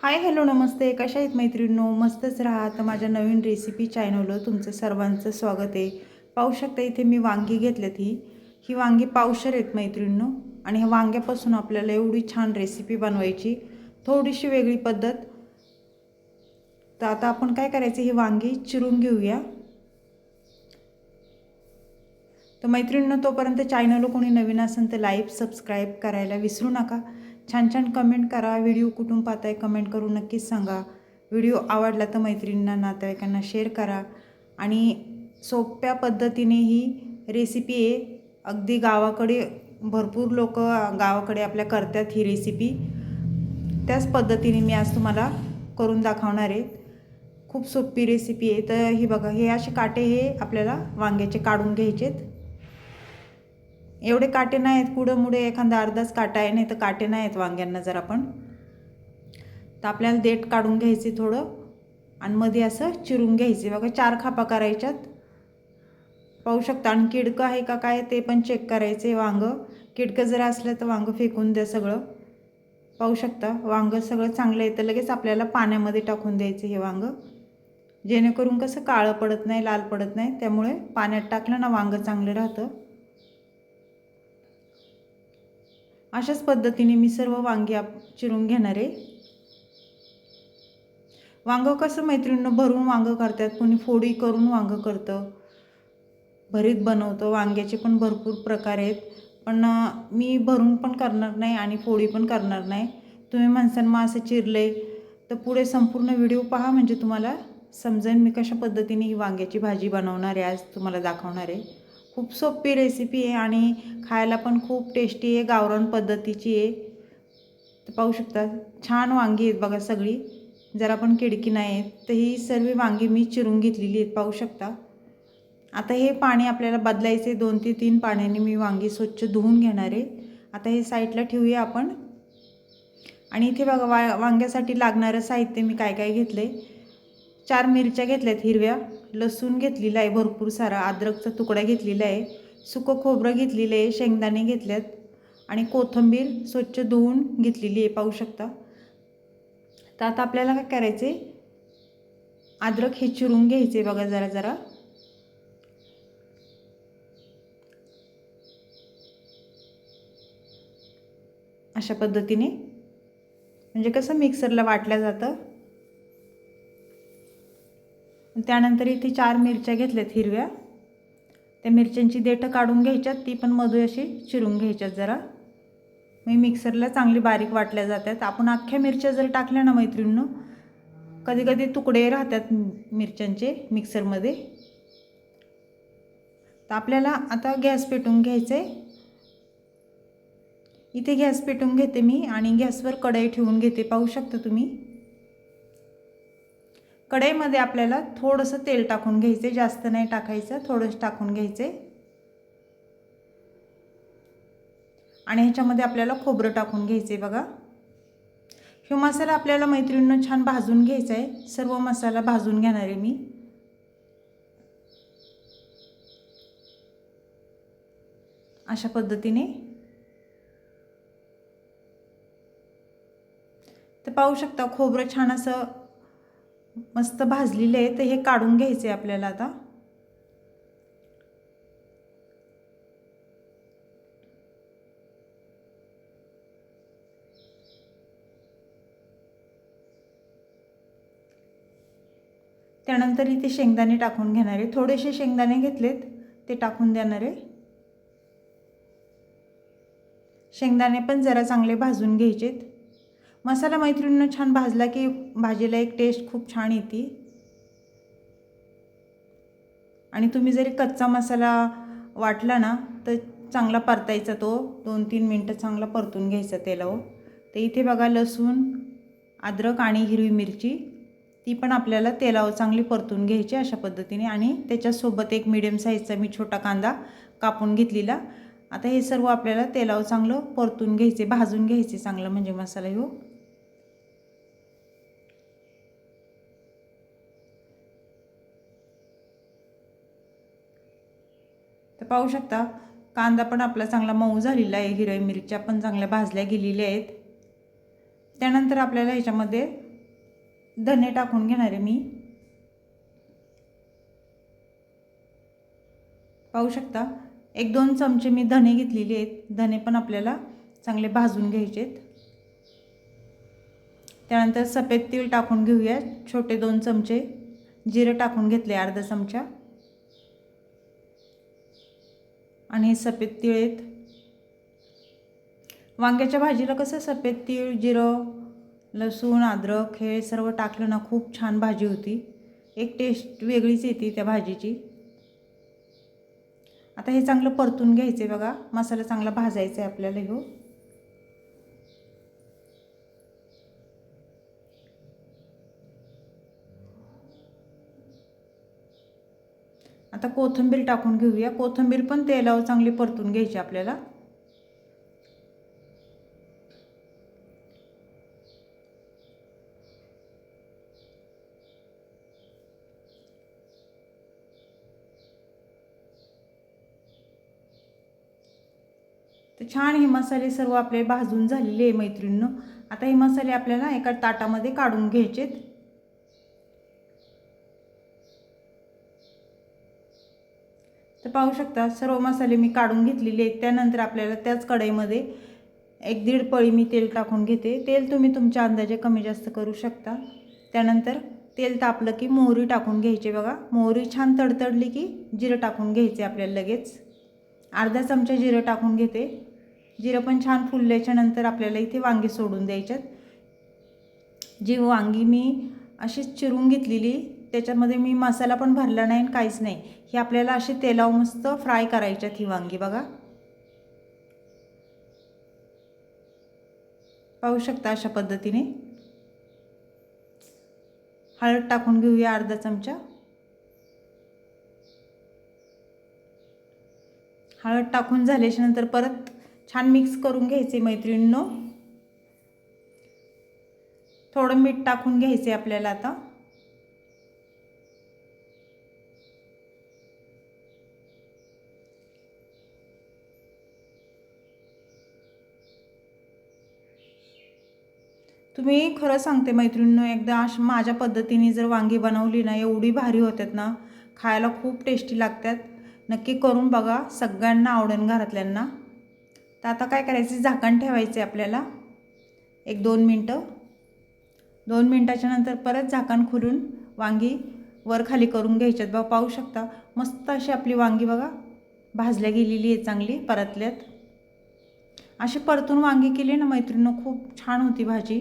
Hi hello नमस्ते, कशा आहेत मैत्रिणींनो? मस्तच राहा. तर माझ्या नवीन रेसिपी चॅनलवर तुमचं सर्वांचं स्वागत आहे. पाहू शकता इथे मी वांगी घेतल्यात. ही वांगी पावशर आहेत मैत्रिणींनो. आणि ह्या वांग्यापासून आपल्याला एवढी छान रेसिपी बनवायची, थोडीशी वेगळी पद्धत. तर आता आपण काय करायचं, ही वांगी चिरून घेऊया. तर मैत्रिणींनो, तोपर्यंत चॅनलला कोणी नवीन असेल तर लाईक सबस्क्राईब करायला विसरू नका. छान छान कमेंट करा. व्हिडिओ कुठून पाहताय कमेंट करून नक्कीच सांगा. व्हिडिओ आवडला तर मैत्रिणींना नातेवाईकांना शेअर करा. आणि सोप्या पद्धतीने ही रेसिपी आहे. अगदी गावाकडे भरपूर लोक गावाकडे आपल्या करतात ही रेसिपी. त्याच पद्धतीने मी आज तुम्हाला करून दाखवणार आहे. खूप सोपी रेसिपी आहे. तर ही बघा, हे असे काटे हे आपल्याला वांग्याचे काढून घ्यायचेत. एवढे काटे नाही आहेत, पुढं मुळे एखादा अर्धाच काटा आहे, नाही तर काटे नाही आहेत वांग्यांना जर आपण. तर आपल्याला देठ काढून घ्यायचे थोडं आणि मध्ये असं चिरून घ्यायचे. बघा 4 खापा करायच्यात. पाहू शकता. आणि किडकं आहे का काय ते पण चेक करायचे. वांग किडकं जर असलं तर वांग फेकून द्या सगळं. पाहू शकता वांग सगळं चांगलं आहे तर लगेच आपल्याला पाण्यामध्ये टाकून द्यायचं हे वांग, जेणेकरून कसं काळं पडत नाही, लाल पडत नाही. त्यामुळे पाण्यात टाकलं ना वांग चांगलं राहतं. अशाच पद्धतीने मी सर्व वांगी चिरून घेणार आहे. वांग कसं मैत्रिणींनो भरून वांग करतात, कोणी फोडी करून वांग करतं, भरीत बनवतं. वांग्याचे पण भरपूर प्रकार आहेत. पण मी भरून पण करणार नाही आणि फोडी पण करणार नाही. तुम्ही म्हणसान मग असं चिरलंय तर पुढे संपूर्ण व्हिडिओ पहा, म्हणजे तुम्हाला समजेल मी कशा पद्धतीने ही वांग्याची भाजी बनवणार आहे, आज तुम्हाला दाखवणार आहे. खूप सोपी रेसिपी आहे आणि खायला पण खूप टेस्टी आहे, गावरान पद्धतीची आहे. तर पाहू शकता छान वांगी आहेत बघा सगळी, जरा पण किडकी नाही आहेत. तर ही सर्व वांगी मी चिरून घेतलेली आहेत, पाहू शकता. आता हे पाणी आपल्याला बदलायचे. 2 ते 3 पाण्याने मी वांगी स्वच्छ धुवून घेणार आहे. आता हे साईडला ठेवूया आपण. आणि इथे बघा वांग्यासाठी लागणारं साहित्य मी काय काय घेतलं आहे. 4 मिरच्या घेतल्यात हिरव्या, लसूण घेतलेला आहे भरपूर सारा, अद्रकचा तुकडा घेतलेला आहे, सुकं खोबरं घेतलेलं आहे, शेंगदाणे घेतल्यात आणि कोथिंबीर स्वच्छ धुवून घेतलेली आहे, पाहू शकता. तर आता आपल्याला काय करायचं आहे, अद्रक हे चिरून घ्यायचे बघा जरा जरा. अशा पद्धतीने, म्हणजे कसं मिक्सरला वाटलं जातं. त्यानंतर इथे 4 मिरच्या घेतल्यात हिरव्या, त्या मिरच्यांची देठं काढून घ्यायच्यात, ती पण मध्ये अशी चिरून घ्यायच्यात जरा. मी मिक्सरला चांगली बारीक वाटल्या जातात. आपण अख्ख्या मिरच्या जर टाकल्या ना मैत्रिणींनो, कधी कधी तुकडे राहतात मिरच्यांचे मिक्सरमध्ये. तर आपल्याला आता गॅस पेटवून घ्यायचं आहे. इथे गॅस पेटवून घेते मी आणि गॅसवर कढई ठेवून घेते, पाहू शकता तुम्ही. कढईमध्ये आपल्याला थोडंसं तेल टाकून घ्यायचे, जास्त नाही टाकायचं, थोडंसं टाकून घ्यायचे. आणि ह्याच्यामध्ये आपल्याला खोबरं टाकून घ्यायचे बघा. हा मसाला आपल्याला मैत्रिणींनो छान भाजून घ्यायचा आहे. सर्व मसाला भाजून घेणार आहे मी. अशा पद्धतीने. तर पाहू शकता खोबरं छान असं मस्त भाजलेलं आहे. तर हे काढून घ्यायचे आपल्याला आता. त्यानंतर इथे शेंगदाणे टाकून घेणार आहे. थोडेसे शेंगदाणे घेतलेत ते टाकून देणार आहे. शेंगदाणे पण जरा चांगले भाजून घ्यायचेत. मसाला मैत्रिणींनो छान भाजला की भाजीला एक टेस्ट खूप छान येते. आणि तुम्ही जरी कच्चा मसाला वाटला ना तर चांगला परतायचा, तो 2-3 मिनटं चांगला परतून घ्यायचा तेलावर. तर इथे बघा लसूण, अद्रक आणि हिरवी मिरची, ती पण आपल्याला तेलावर चांगली परतून घ्यायची अशा पद्धतीने. आणि त्याच्यासोबत एक मीडियम साईजचा मी छोटा कांदा कापून घेतलेला. आता हे सर्व आपल्याला तेलावर चांगलं परतून घ्यायचे, भाजून घ्यायचे चांगलं, म्हणजे मसाला हो. तर पाहू शकता कांदा पण आपला चांगला मऊ झालेला आहे, हिरव्या मिरच्या पण चांगल्या भाजल्या गेलेल्या आहेत. त्यानंतर आपल्याला ह्याच्यामध्ये धने टाकून घेणार आहे मी। पाहू शकता 1-2 चमचे मी धने घेतलेले आहेत। धने पण आपल्याला चांगले भाजून घ्यायचे आहेत। त्यानंतर सफेद तीळ टाकून घेऊया, छोटे 2 चमचे। जिरे टाकून घेतले अर्धा चमचा आणि हे सफेद तीळ आहेत। वांग्याच्या भाजीला कसं सफेद तीळ, जिरं, लसूण, अद्रक हे सर्व टाकलं ना खूप छान भाजी होती। एक टेस्ट वेगळीच येते त्या भाजीची। आता हे चांगलं परतून घ्यायचे बघा, मसाला चांगला भाजायचा आहे आपल्याला ह्यो। आता कोथिंबीर टाकून घेऊया। कोथिंबीर पण तेलावर चांगली परतून घ्यायची आपल्याला। तर छान हे मसाले सर्व आपले भाजून झालेले आहे मैत्रिणींनो। आता हे मसाले आपल्याला एका ताटामध्ये काढून घ्यायचेत। तर पाहू शकता सर्व मसाले मी काढून घेतलेले आहेत। त्यानंतर आपल्याला त्याच कढईमध्ये 1-1.5 पळी मी तेल टाकून घेते। तेल तुम्ही तुमच्या अंदाजे कमी जास्त करू शकता। त्यानंतर तेल तापलं की मोहरी टाकून घ्यायची बघा। मोहरी छान तडतडली की जिरं टाकून घ्यायचे आपल्याला लगेच। अर्धा चमचा जिरं टाकून घेते। जिरं पण छान फुलल्याच्या नंतर आपल्याला इथे वांगी सोडून द्यायच्यात। जी वांगी मी अशीच चिरून घेतलेली, त्याच्यामध्ये मी मसाला पण भरला नाही आणि काहीच नाही। ही आपल्याला अशी तेलावर मस्त फ्राय करायच्यात ही वांगी बघा। पाहू शकता अशा पद्धतीने। हळद टाकून घेऊया अर्धा चमचा। हळद टाकून झाल्याच्या नंतर परत छान मिक्स करून घ्यायचे मैत्रिणींनो। थोडं मीठ टाकून घ्यायचे आपल्याला आता। तुम्ही खरं सांगते मैत्रिणींनो, एकदा माझ्या पद्धतीने जर वांगी बनवली ना एवढी भारी होतात ना, खायला खूप टेस्टी लागतात। नक्की करून बघा, सगळ्यांना आवडेल घरातल्यांना। तर आता काय करायचं, झाकण ठेवायचे आपल्याला 1-2 मिनटं। 2 मिनटाच्या नंतर परत झाकण खोलून वांगी वर खाली करून घ्यायच्यात बघा। पाहू शकता मस्त अशी आपली वांगी बघा भाजल्या गेलेली आहे, चांगली परतल्यात। अशी परतून वांगी केली ना मैत्रिणींनो खूप छान होती भाजी।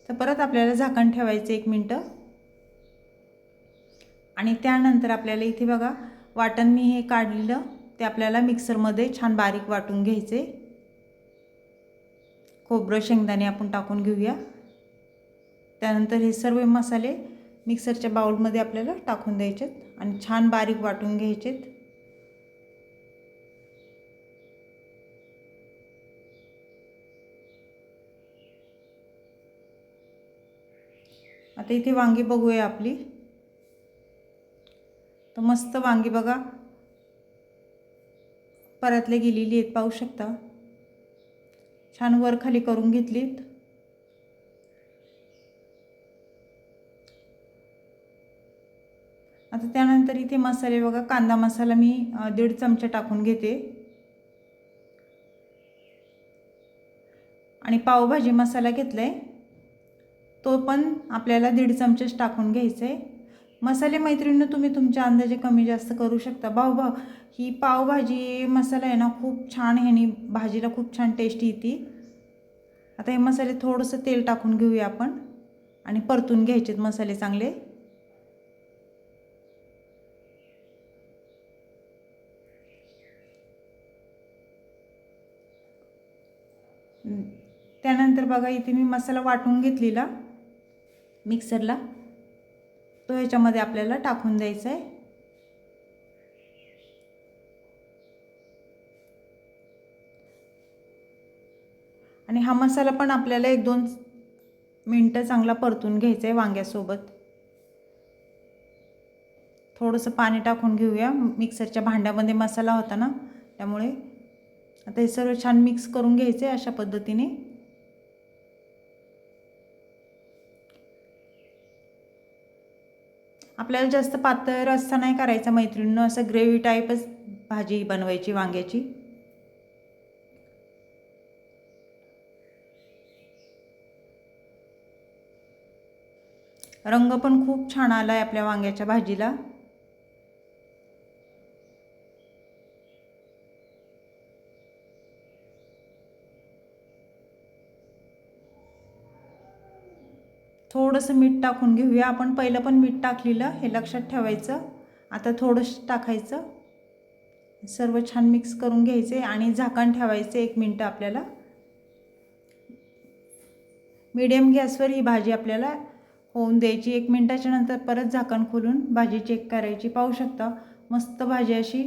तर परत आपल्याला झाकण ठेवायचं 1 मिनटं आणि त्यानंतर आपल्याला इथे बघा वाटण मी हे काढलेलं ते आपल्याला मिक्सरमध्ये छान बारीक वाटून घ्यायचे। खोबरं, शेंगदाणे आपण टाकून घेऊया। त्यानंतर हे सर्व मसाले मिक्सरच्या बाउलमध्ये आपल्याला टाकून द्यायचेत आणि छान बारीक वाटून घ्यायचेत। आता इथे वांगी बघूया आपली। तर मस्त वांगी बघा परतले गेलेली आहेत, पाहू शकता छान वर खाली करून घेतलीत। आता त्यानंतर इथे मसाले बघा, कांदा मसाला मी 1.5 चमचा टाकून घेते आणि पावभाजी मसाला घेतलाय तो पण आपल्याला 1.5 चमचाच टाकून घ्यायचा आहे। मसाले मैत्रिणींनो तुम्ही तुमच्या अंदाजे कमी जास्त करू शकता। ही पावभाजी मसाला आहे ना खूप छान, ह्यानी भाजीला खूप छान टेस्ट येते। आता हे मसाले थोडंसं तेल टाकून घेऊया आपण आणि परतून घ्यायचेत मसाले चांगले। त्यानंतर बघा इथे मी मसाला वाटून घेतलेला मिक्सरला, तो ह्याच्यामध्ये आपल्याला टाकून द्यायचा आहे। आणि हा मसाला पण आपल्याला 1-2 मिनटं चांगला परतून घ्यायचा आहे वांग्यासोबत। थोडंसं पाणी टाकून घेऊया, मिक्सरच्या भांड्यामध्ये मसाला होता ना त्यामुळे। आता हे सर्व छान मिक्स करून घ्यायचे अशा पद्धतीने। आपल्याला जास्त पातळ रस्सा नाही करायचा मैत्रिणींनो, असं ग्रेव्ही टाईपच भाजी बनवायची वांग्याची. रंग पण खूप छान आलाय आपल्या वांग्याच्या भाजीला. थोडंसं मीठ टाकून घेऊया. आपण पहिलं पण मीठ टाकलेलं, हे लक्षात ठेवायचं. आता थोडंसं टाकायचं. सर्व छान मिक्स करून घ्यायचे आणि झाकण ठेवायचे 1 मिनिट आपल्याला. मीडियम गॅसवर ही भाजी आपल्याला होऊन द्यायची. 1 मिनिटाच्या नंतर परत झाकण खोलून भाजी चेक करायची. पाहू शकता मस्त भाजी अशी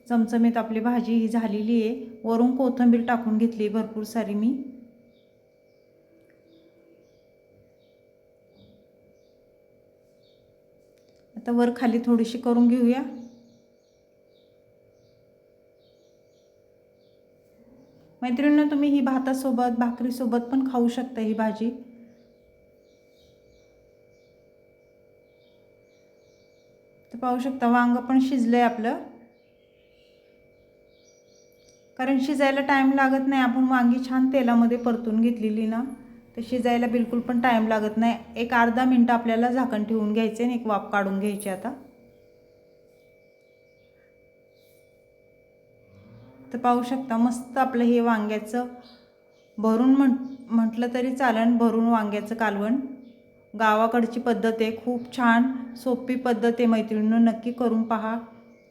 चमचमीत आपली भाजी ही झालेली आहे. वरून कोथिंबीर टाकून घेतली भरपूर सारी मी. आता वर खाली थोडीशी करून घेऊया. मैत्रिणींनो, तुम्ही ही भातासोबत भाकरीसोबत पण खाऊ शकता ही भाजी. तर पाहू शकता वांग पण शिजलंय आपलं. कारण शिजायला टाईम लागत नाही. आपण वांगी छान तेलामध्ये परतून घेतलेली ना, तर शिजायला बिलकुल पण टाईम लागत नाही. एक अर्धा मिनिट आपल्याला झाकण ठेवून घ्यायचे आणि एक वाफ काढून घ्यायची. आता तर पाहू शकता मस्त आपलं हे वांग्याचं भरून म्हटलं तरी चालेल, भरून वांग्याचं कालवण. गावाकडची पद्धत आहे, खूप छान सोपी पद्धत आहे मैत्रिणींनो, नक्की करून पहा.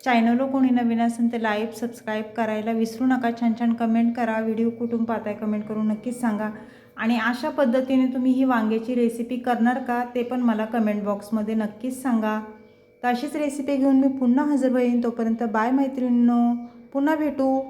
चॅनलला कोणी नवीन असेल तर लाईक सबस्क्राईब करायला विसरू नका. छान छान कमेंट करा. व्हिडिओ कुठून पाहताय कमेंट करून नक्कीच सांगा. आणि अशा पद्धतीने तुम्ही ही वांग्याची रेसिपी करणार का ते पण मला कमेंट बॉक्समध्ये नक्कीच सांगा. तर अशीच रेसिपी घेऊन मी पुन्हा हजर होईन. तोपर्यंत बाय मैत्रिणींनो, पुन्हा भेटू.